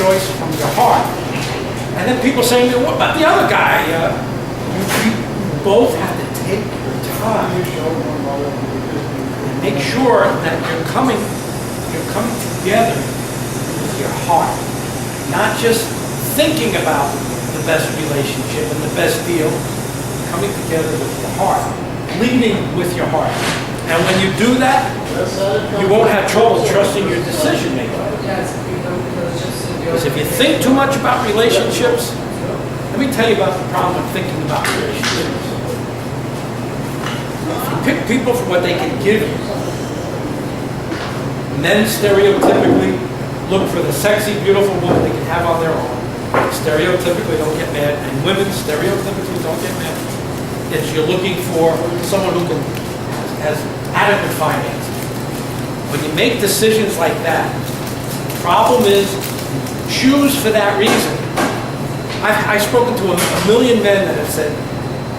choice from your heart. And then people say to me, what about the other guy? You both have to take your time and make sure that you're coming together with your heart, not just thinking about the best relationship and the best deal, coming together with your heart, leading with your heart. And when you do that, you won't have trouble trusting your decision making. Because if you think too much about relationships, let me tell you about the problem of thinking about relationships. You pick people for what they can give you. Men stereotypically look for the sexy, beautiful woman they can have on their own. Stereotypically don't get mad. And women stereotypically don't get mad. It's you're looking for someone who has adequate finances. When you make decisions like that, the problem is choose for that reason. I've spoken to a million men that have said,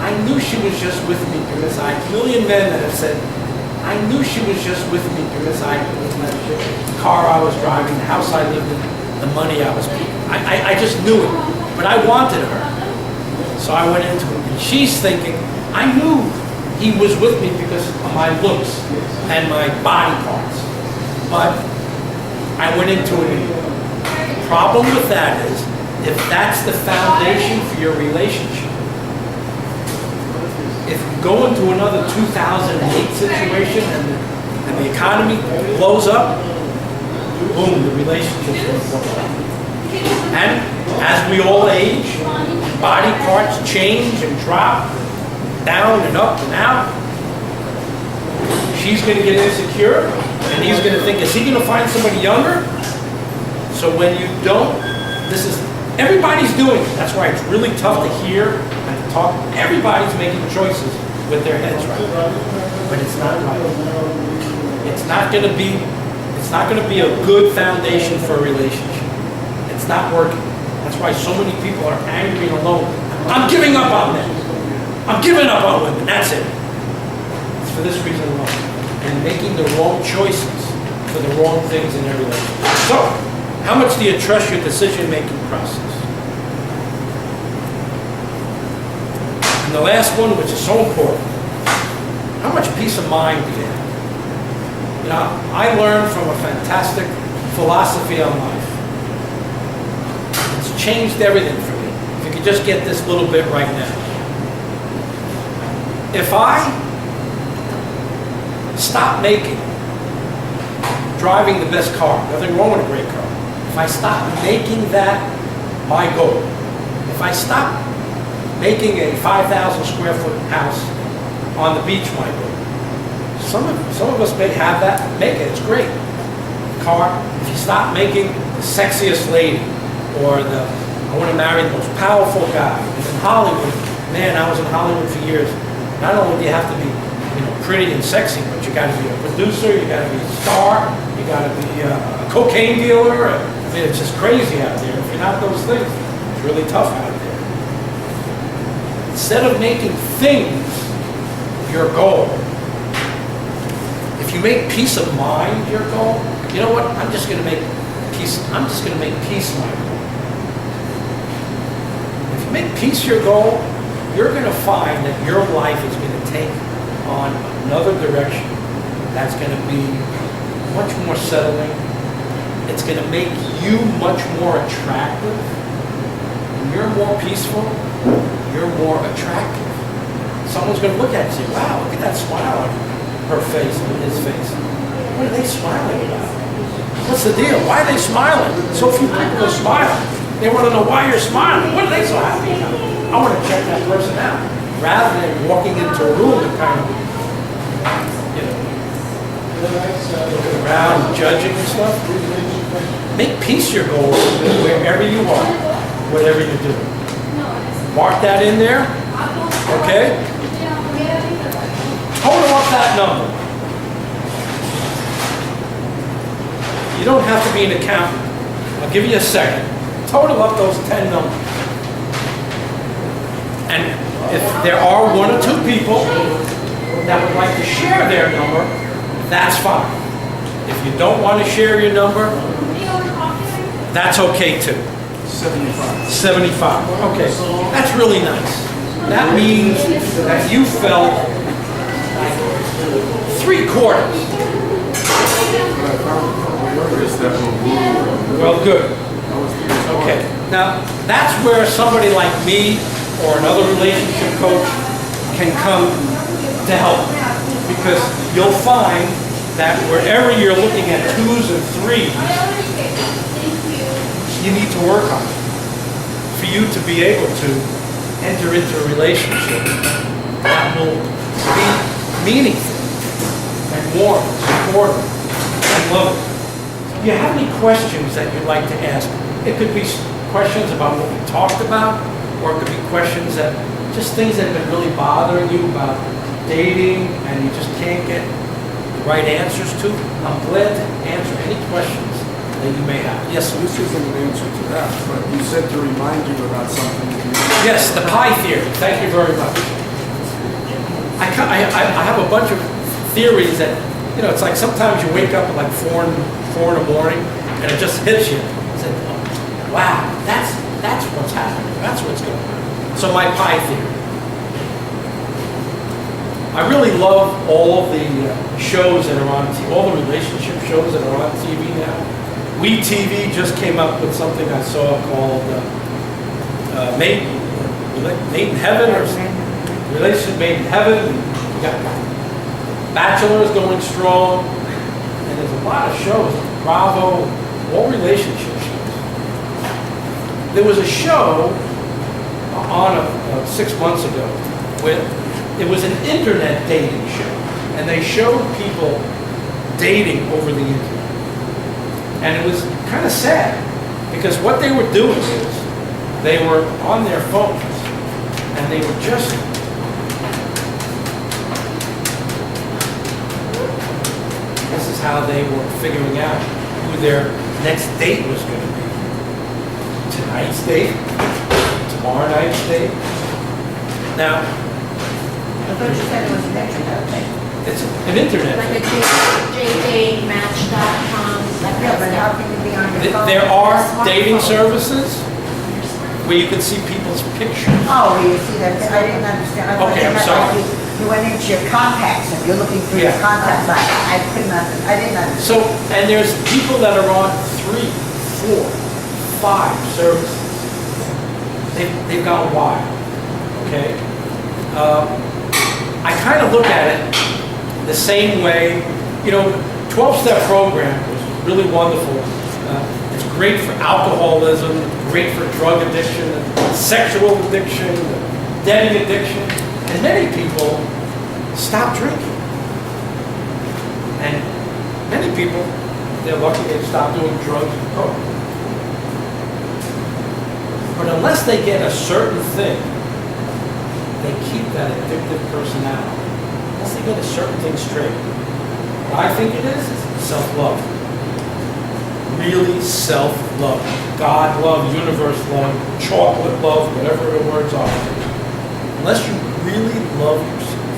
I knew she was just with me because a million men that have said, I knew she was just with me because the car I was driving, the house I lived in, the money I was making. I just knew it, but I wanted her. So I went into it. And she's thinking, I knew he was with me because of my looks and my body parts. But I went into it. The problem with that is, if that's the foundation for your relationship, if you go into another 2008 situation and the economy blows up, boom, the relationship's going to blow up. And as we all age, body parts change and drop, down and up and out. She's going to get insecure, and he's going to think, is he going to find somebody younger? So when you don't, everybody's doing it. That's why it's really tough to hear and to talk. Everybody's making choices with their heads right. But it's not right. It's not going to be a good foundation for a relationship. It's not working. That's why so many people are angry and alone. I'm giving up on men. I'm giving up on women. That's it. It's for this reason alone. And making the wrong choices for the wrong things in their relationship. So, how much do you trust your decision-making process? And the last one, which is so important, how much peace of mind do you have? You know, I learned from a fantastic philosophy on life. It's changed everything for me. If you could just get this little bit right now. If I stop driving the best car, nothing wrong with a great car. If I stop making that my goal, if I stop making a 5,000 square foot house on the beach my goal, some of us may have that, make it, it's great. Car, if you stop making the sexiest lady, or I want to marry the most powerful guy. In Hollywood, man, I was in Hollywood for years. Not only do you have to be, pretty and sexy, but you got to be a producer, you got to be a star, you got to be a cocaine dealer. I mean, it's just crazy out there. If you're not those things, it's really tough out there. Instead of making things your goal, if you make peace of mind your goal, you know what? I'm just going to make peace my goal. If you make peace your goal, you're going to find that your life is going to take on another direction that's going to be much more settling. It's going to make you much more attractive. When you're more peaceful, you're more attractive. Someone's going to look at you and say, wow, look at that smile on her face and his face. What are they smiling about? What's the deal? Why are they smiling? So few people are smiling. They want to know why you're smiling. What are they so happy about? I want to check that person out. Rather than walking into a room and kind of, looking around and judging and stuff. Make peace your goal wherever you are, whatever you do. Mark that in there, okay? Total up that number. You don't have to be an accountant. I'll give you a second. Total up those 10 numbers. And if there are one or two people that would like to share their number, that's fine. If you don't want to share your number, That's okay too. 75. 75, okay. That's really nice. That means that you felt like 3/4. Well, good. Okay. Now, that's where somebody like me or another relationship coach can come to help. Because you'll find that wherever you're looking at 2s and 3s, you need to work on it for you to be able to enter into a relationship that will be meaningful and warm, supportive, and loving. Do you have any questions that you'd like to ask? It could be questions about what we talked about, or it could be questions that, just things that have been really bothering you about dating and you just can't get the right answers to. I'm glad to answer any questions that you may have. Yes, sir. This isn't an answer to that, but you said to remind you about something. Yes, the pie theory. Thank you very much. I have a bunch of theories that, you know, it's like sometimes you wake up at like 4 in the morning and it just hits you. It's like, oh, wow, that's what's happening. That's what's going on. So my pie theory. I really love all of the shows that are on TV, all the relationship shows that are on TV now. We TV just came up with something I saw called Made in Heaven, or Relationship Made in Heaven. We got Bachelor is going strong, and there's a lot of shows, Bravo, all relationship shows. There was a show on 6 months ago with, it was an internet dating show, and they showed people dating over the internet. And it was kind of sad, because what they were doing is, they were on their phones, and they were just, this is how they were figuring out who their next date was going to be. Tonight's date, tomorrow night's date. Now, I thought you said it was an internet thing. it's an internet. Like a JJ Match.com. Yeah, but how can you be on your phone? There are Smartphone. dating services where you can see people's pictures. Oh, you see that, I didn't understand. I thought Okay, you I'm meant sorry. like you went into your contacts and you're looking through your Yeah. contacts. I couldn't understand, I didn't understand. So, and there's people that are on 3, 4, 5 services. They've gone wild, okay? I kind of look at it the same way, you know, 12-step program was really wonderful. It's great for alcoholism, great for drug addiction, sexual addiction, dating addiction, and many people stop drinking. And many people, they're lucky they stop doing drugs and coke. But unless they get a certain thing, they keep that addictive personality. Unless they get a certain thing straight. What I think it is self-love. Really self-love. God love, universe love, chocolate love, whatever the words are. Unless you really love yourself,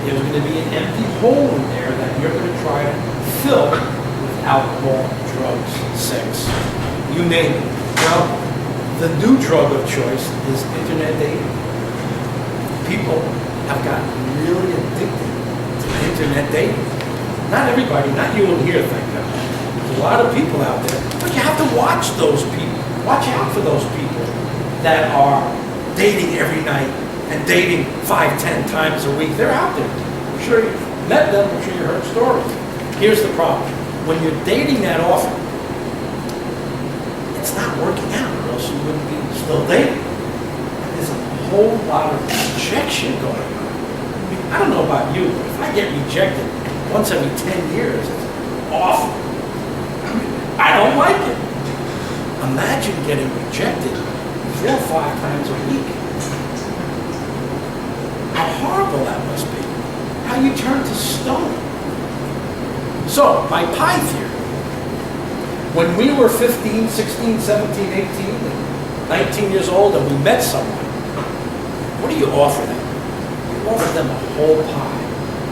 there's going to be an empty hole in there that you're going to try to fill with alcohol, drugs, sex, you name it. Well, the new drug of choice is internet dating. People have gotten really addicted to internet dating. Not everybody, not you in here, thank God. There's a lot of people out there, but you have to watch those people. Watch out for those people that are dating every night and dating 5, 10 times a week. They're out there. I'm sure you've met them, I'm sure you heard stories. Here's the problem. When you're dating that often, it's not working out, or else you wouldn't be still dating. There's a whole lot of rejection going on. I mean, I don't know about you, but if I get rejected once every 10 years, it's awful. I don't like it. Imagine getting rejected 4 or 5 times a week. How horrible that must be. How you turn to stone. So, my pie theory. When we were 15, 16, 17, 18, and 19 years old and we met someone, what do you offer them? You offer them a whole pie.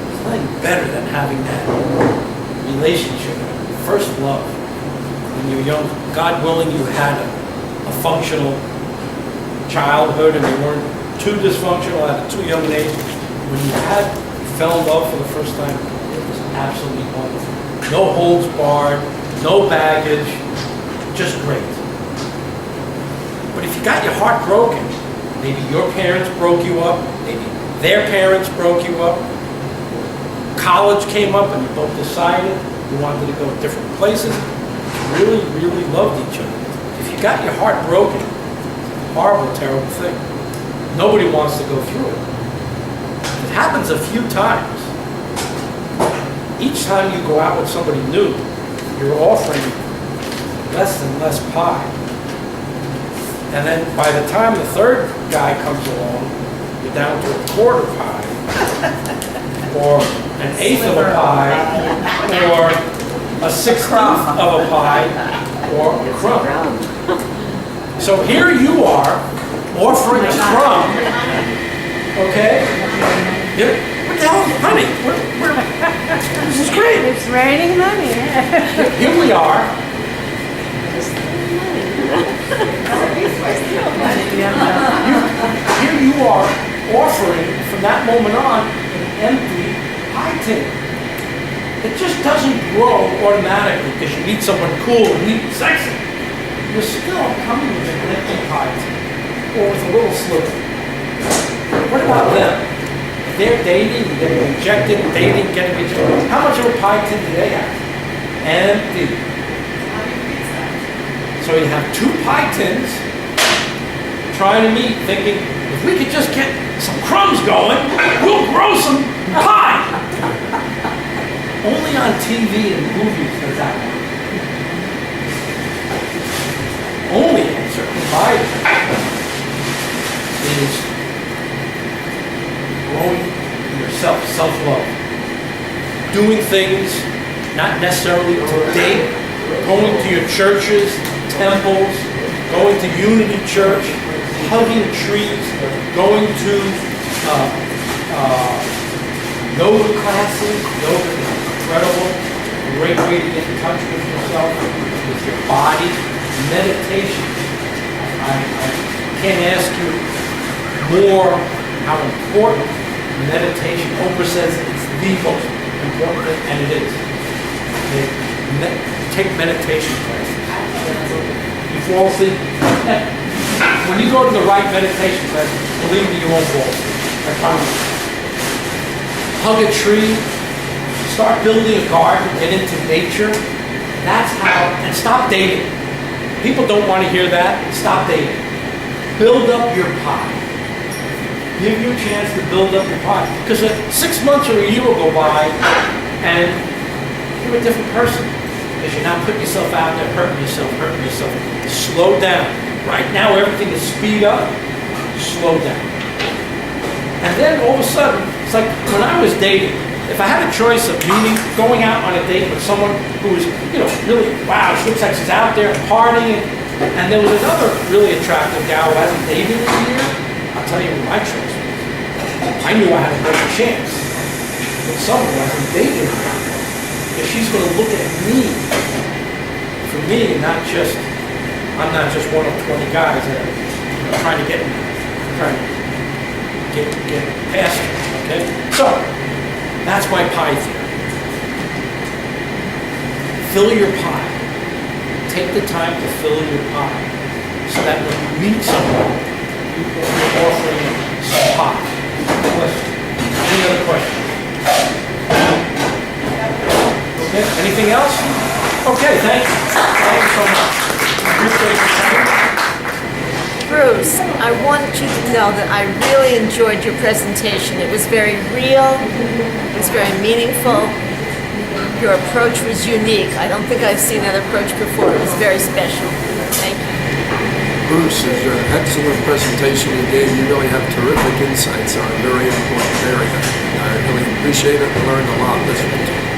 There's nothing better than having that relationship, first love. when you were young, God willing, you had a functional childhood and you weren't too dysfunctional at a too young an age. When you fell in love for the first time, it was absolutely wonderful. No holds barred, no baggage, just great. But if you got your heart broken, maybe your parents broke you up, maybe their parents broke you up, college came up and you both decided you wanted to go different places, really, really loved each other. If you got your heart broken, horrible, terrible thing. Nobody wants to go through it. It happens a few times. Each time you go out with somebody new, you're offering less and less pie. And then by the time the third guy comes along, you're down to a quarter pie, or an eighth of a pie, or a 16th of a pie, or a crumb. So here you are, offering a crumb, okay? What the hell, honey? This is great. It's raining money. Here we are. Here you are offering, from that moment on, an empty pie tin. It just doesn't grow automatically because you meet someone cool and neat and sexy. You're still coming with an empty pie tin, or with a little sliver. What about them? They're dating, getting rejected, dating, getting rejected. How much of a pie tin do they have? Empty. So you have two pie tins trying to meet, thinking, if we could just get some crumbs going, we'll grow some pie. Only on TV and movies does that work. Only answer provided is growing yourself, self-love. Doing things not necessarily to date, going to your churches, temples, going to Unity Church, hugging trees, going to yoga classes. Yoga is incredible. Great way to get in touch with yourself, with your body. Meditation. I can't ask you more how important meditation. Oprah says it's the most important thing, and it is. Take meditation classes. You fall asleep. When you go to the right meditation class, believe me, you won't fall asleep. I promise you. Hug a tree, start building a garden, get into nature. That's how, and stop dating. People don't want to hear that. Stop dating. Build up your pie. Give you a chance to build up your pie. Because 6 months or a year will go by, and you're a different person. Because you're not putting yourself out there, hurting yourself. Slow down. Right now, everything is speed up. Slow down. And then all of a sudden, it's like when I was dating, if I had a choice of going out on a date with someone who was, really, wow, she looks like she's out there partying, and there was another really attractive gal who hasn't dated in a year, I'll tell you what my choice was. I knew I had a better chance with someone who hasn't dated in a year. Because she's going to look at me, for me, I'm not just one of 20 guys that are trying to get past her, okay? So, that's my pie theory. Fill your pie. Take the time to fill your pie so that when you meet someone, you're offering some pie. Any other questions? Okay, anything else? Okay, thank you. Thank you so much. Appreciate your time. Bruce, I want you to know that I really enjoyed your presentation. It was very real, it was very meaningful. Your approach was unique. I don't think I've seen that approach before. It was very special. Thank you. Bruce, it's an excellent presentation you gave. You really have terrific insights on a very important area. I really appreciate it and learned a lot listening to you.